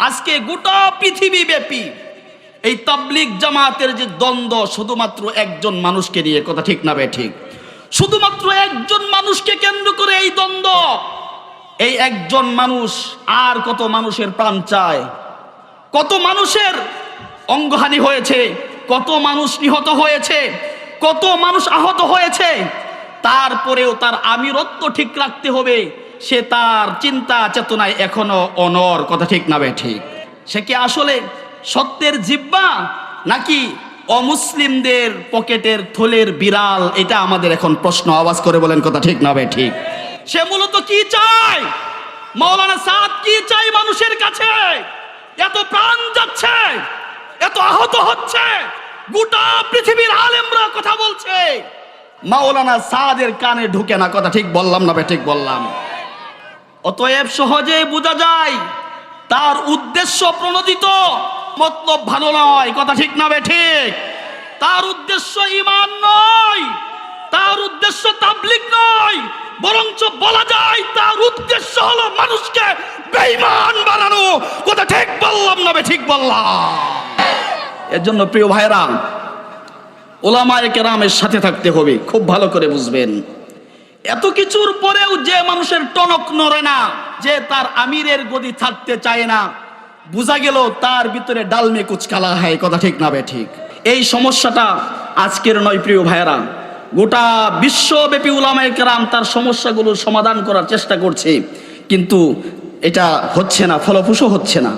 আজকে গোটা পৃথিবী ব্যাপী এই তাবলীগ জামাতের যে দ্বন্দ্ব, শুধুমাত্র একজন মানুষকে নিয়ে, কথা ঠিক না ঠিক? শুধুমাত্র একজন মানুষকে কেন্দ্র করে এই দ্বন্দ্ব। এই একজন মানুষ আর কত মানুষের প্রাণ চায়, কত মানুষের অঙ্গহানি হয়েছে, কত মানুষ নিহত হয়েছে, কত মানুষ আহত হয়েছে। তারপরেও তার আমিরত্ব ঠিক রাখতে হবে, সে তার চিন্তা চেতনায় এখনো অনর, কথা ঠিক না ঠিক? সে কি আসলে সত্যের জিহ্বা নাকি অমুসলিমদের পকেটের থলের বিড়াল? এটা আমাদের এখন প্রশ্ন। আওয়াজ করে বলেন, কথা ঠিক না ঠিক? সে মূলত কি চায়? মাওলানা সাদ কি চাই মানুষের কাছে? এত প্রাণ যাচ্ছে, এত আহত হচ্ছে, গোটা পৃথিবীর আলেমরা কথা বলছে, মাওলানা সাদের কানে ঢুকে না, কথা ঠিক বললাম না ঠিক বললাম? অতএব সহজেই বোঝা যায় তার উদ্দেশ্য প্রণোদিত, মতলব ভালো নয়, কথা ঠিক না ঠিক? তার উদ্দেশ্য ঈমান নয়, তার উদ্দেশ্য তাবলীগ নয়, বরঞ্চ বলা যায় তার উদ্দেশ্য হলো মানুষকে বেঈমান বানানো, কথা ঠিক বললাম না ঠিক বললাম? এর জন্য প্রিয় ভাইরা, উলামায়ে কেরামের সাথে থাকতে হবে, খুব ভালো করে বুঝবেন। এত কিছুর পরেও যে মানুষের টনক নড়ে না, যে তার আমিরের গদি থাকতে চায় না, বোঝা গেল তার ভিতরে ডালমে কুচকালা হয়, কথা ঠিক না ঠিক? এই সমস্যাটা আজকের নয় প্রিয় ভাইরা, গোটা বিশ্বব্যাপী উলামায়ে কেরাম তার সমস্যাগুলোর সমাধান করার চেষ্টা করছে, কিন্তু এটা হচ্ছে না, ফলপ্রসূ হচ্ছে না।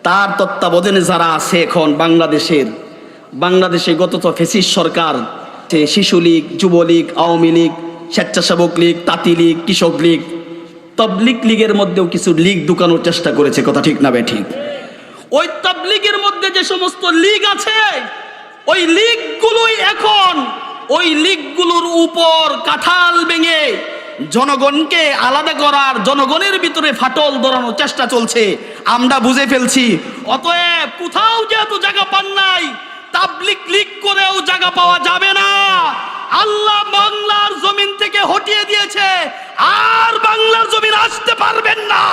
তার তত্ত্বাবধানে যারা আছে এখন বাংলাদেশে গত তো ফ্যাসিস্ট সরকার, শিশু লীগ, যুবলীগ, আওয়ামী লীগ, স্বেচ্ছাসেবক লীগ, তাঁতি লীগ, কৃষক লীগ, তাবলীগ লীগের মধ্যেও কিছু লীগ ঢুকানোর চেষ্টা করেছে, কথা ঠিক না ঠিক? ওই তাবলীগের মধ্যে যে সমস্ত লীগ আছে, ওই লীগগুলোই এখন ওই লীগগুলোর উপর কাঁঠাল ভেঙে জনগণকে আলাদা করার, জনগণের ভিতরে ফাটল ধরানোর চেষ্টা চলছে, আমরা বুঝে ফেলছি। অতএব কোথাও যেহেতু জায়গা পান নাই, তাবলীগ লীগ করেও জায়গা পাওয়া যাবে না। আল্লাহ বাংলার জমিন থেকে হটিয়ে দিয়েছে, আর বাংলার জমিন আসতে পারবেন না,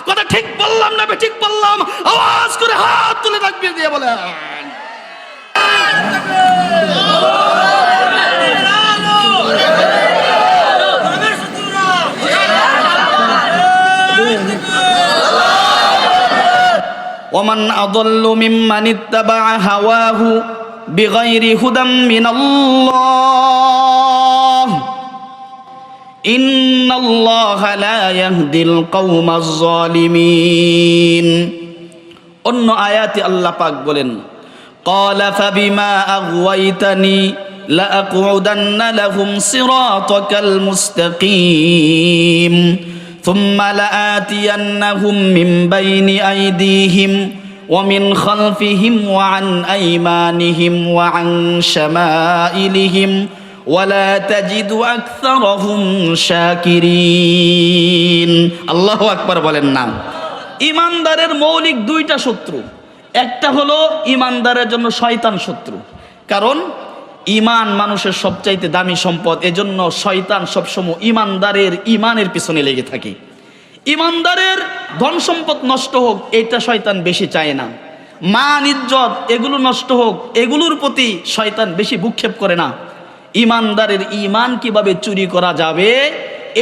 কথা ঠিক বললাম না ঠিক বললাম? আওয়াজ করে হাত তুলে তাকবীর দিয়ে বলেন। ওমান আযাল্লু মিম্মান ইত্তাবা হাওয়াহু বিগাইরি হুদাম মিনাল্লাহ ইন্নাল্লাহা লা ইয়াহদিল কওমাজ যালিমিন। অন্য আয়াতে আল্লাহ পাক বলেন, ক্বালা ফাবিমা আগওয়াইতানি লাআকউদান্না লাহুম সিরাতাকাল মুস্তাকিম ثم لآتينهم من بين أيديهم ومن خلفهم وعن أيمانهم وعن شمائلهم ولا تجد أكثرهم شاكرين। আল্লাহু আকবার বলেন না? ঈমানদারের মৌলিক দুইটা শত্রু, একটা হলো ঈমানদারের জন্য শয়তান শত্রু, কারণ ঈমান মানুষের সবচাইতে দামি সম্পদ, এজন্য শয়তান সবসময় ঈমানদারের ঈমানের পিছনে লেগে থাকে। ঈমানদারের ধন সম্পদ নষ্ট হোক, এটা শয়তান বেশি চায় না। মান ইজ্জত এগুলো নষ্ট হোক, এগুলোর প্রতি শয়তান বেশি ভূক্ষেপ করে না। ঈমানদারের ঈমান কিভাবে চুরি করা যাবে,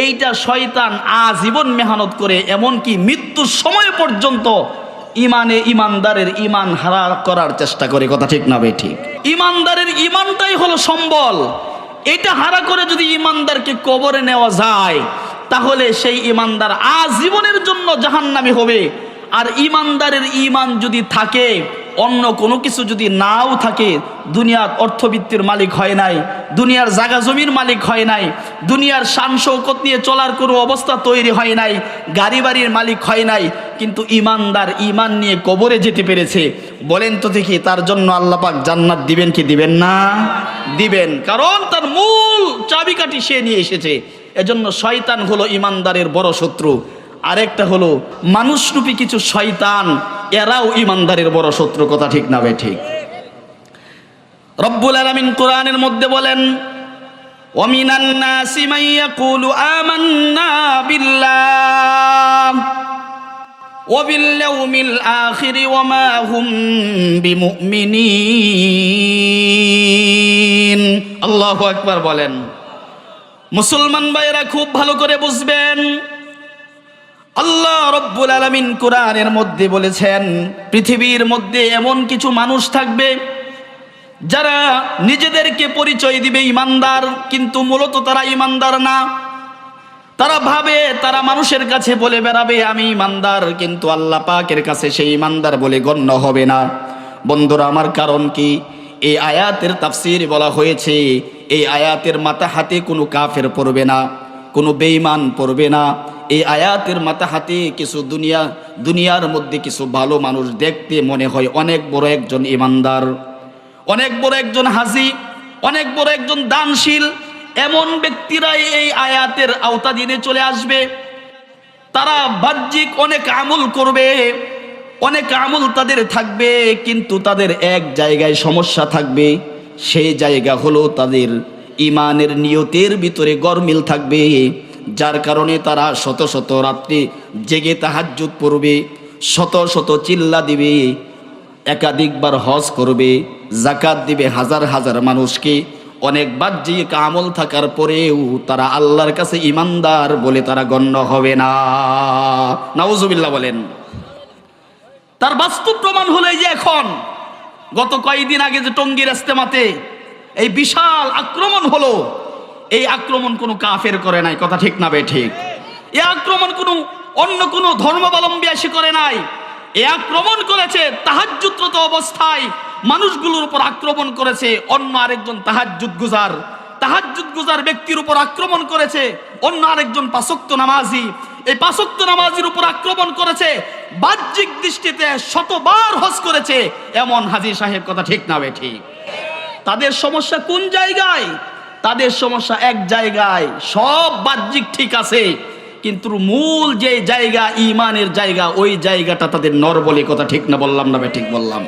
এইটা শয়তান আজীবন মেহনত করে, এমনকি মৃত্যুর সময় পর্যন্ত ঈমানদারের ঈমান হারা করার চেষ্টা করে, কথা ঠিক না ঠিক? ঈমানদারের ঈমানটাই হলো সম্বল, এটা হারা করে যদি ঈমানদারকে কবরে নেওয়া যায়, তাহলে সেই ঈমানদার আজীবনের জন্য জাহান্নামী হবে। আর ঈমানদারের ঈমান যদি থাকে, অন্য কোনো কিছু যদি নাও থাকে, দুনিয়ার অর্থবিত্তির মালিক হয় নাই, দুনিয়ার জায়গা জমির মালিক হয় নাই, দুনিয়ার শান শৌকত নিয়ে চলার কোনো অবস্থা তৈরি হয় নাই, গাড়ি বাড়ির মালিক হয় নাই, কিন্তু ঈমানদার ঈমান নিয়ে কবরে যেতে পেরেছে, বলেন তো দেখি তার জন্য আল্লাহ পাক জান্নাত দিবেন কি দিবেন না? দিবেন, কারণ তার মূল চাবিকাঠি সে নিয়ে এসেছে। এজন্য শয়তান হলো ঈমানদারের বড় শত্রু। আরেকটা হলো মানুষরূপী কিছু শয়তান, এরাও ঈমানদারের বড় শত্রু, কথা ঠিক না ঠিক? রব্বুল আলামিন কোরআনের মধ্যে বলেন, ওয়ামিনান নাসি মান ইয়াকুলু আমান্না বিল্লাহ وباليوم الآخر وما هم بمؤمنين আল্লাহু আকবার বলেন। মুসলমান ভাইরা খুব ভালো করে বুঝবেন, আল্লাহ রব্বুল আলামিন কোরআনের মধ্যে বলেছেন পৃথিবীর মধ্যে এমন কিছু মানুষ থাকবে যারা নিজেদেরকে পরিচয় দিবে ইমানদার, কিন্তু মূলত তারা ইমানদার না। তারা ভাবে, তারা মানুষের কাছে বলে বেড়াবে আমি ইমানদার, কিন্তু আল্লাহ পাকের কাছে সেই ইমানদার বলে গণ্য হবে না। বন্ধুরা আমার, কারণ কি? এই আয়াতের তাফসীর বলা হয়েছে, এই আয়াতের মাথা হাতে কোনো কাফের পড়বে না, কোনো বেঈমান পড়বে না। এই আয়াতের মাথা হাতে কিছু দুনিয়ার মধ্যে কিছু ভালো মানুষ দেখতে মনে হয় অনেক বড় একজন ইমানদার, অনেক বড় একজন হাজী, অনেক বড় একজন দানশীল, এমন ব্যক্তিরাই এই আয়াতের আওতাধীনে চলে আসবে। তারা বাহ্যিক অনেক আমল করবে, অনেক আমল তাদের থাকবে, কিন্তু তাদের এক জায়গায় সমস্যা থাকবে। সেই জায়গা হলো তাদের ইমানের নিয়তের ভিতরে গরমিল থাকবে, যার কারণে তারা শত শত রাত্রি জেগে তাহাজ্জুদ পড়বে, শত শত চিল্লা দিবে, একাধিকবার হজ করবে, যাকাত দিবে হাজার হাজার মানুষকে। অনেক বাহ্যিক আমল থাকার পরেও তারা আল্লাহর কাছে ইমানদার বলে তারা গণ্য হবে না। নাউজুবিল্লাহ বলেন। তার বাস্তব প্রমাণ হলো এই যে এখন গত কয়েকদিন আগে যে টঙ্গীর ইজতেমাতে এই বিশাল আক্রমণ হলো, এই আক্রমণ কোনো কাফের করে নাই, কথা ঠিক না বে ঠিক? এই আক্রমণ কোনো অন্য কোনো ধর্মাবলম্বী এসে করে নাই। এই আক্রমণ করেছে তাহাজ্জুদরত অবস্থায় মানুষগুলোর উপর আক্রমণ করেছে অন্য আরেকজন তাহাজ্জুদ গুজার ব্যক্তির উপর আক্রমণ করেছে অন্য আরেকজন পাঁচ ওয়াক্ত নামাজি। এই পাঁচ ওয়াক্ত নামাজির উপর আক্রমণ করেছে বাহ্যিক দৃষ্টিতে শতবার হজ করেছে এমন হাজী সাহেব, কথা ঠিক না বে ঠিক? তাদের সমস্যা কোন জায়গায়? তাদের সমস্যা এক জায়গায়, সব বাহ্যিক ঠিক আছে, কিন্তু মূল যে জায়গা ইমানের জায়গা, ওই জায়গাটা তাদের নড়বলে, কথা ঠিক না বললাম না বে ঠিক বললাম?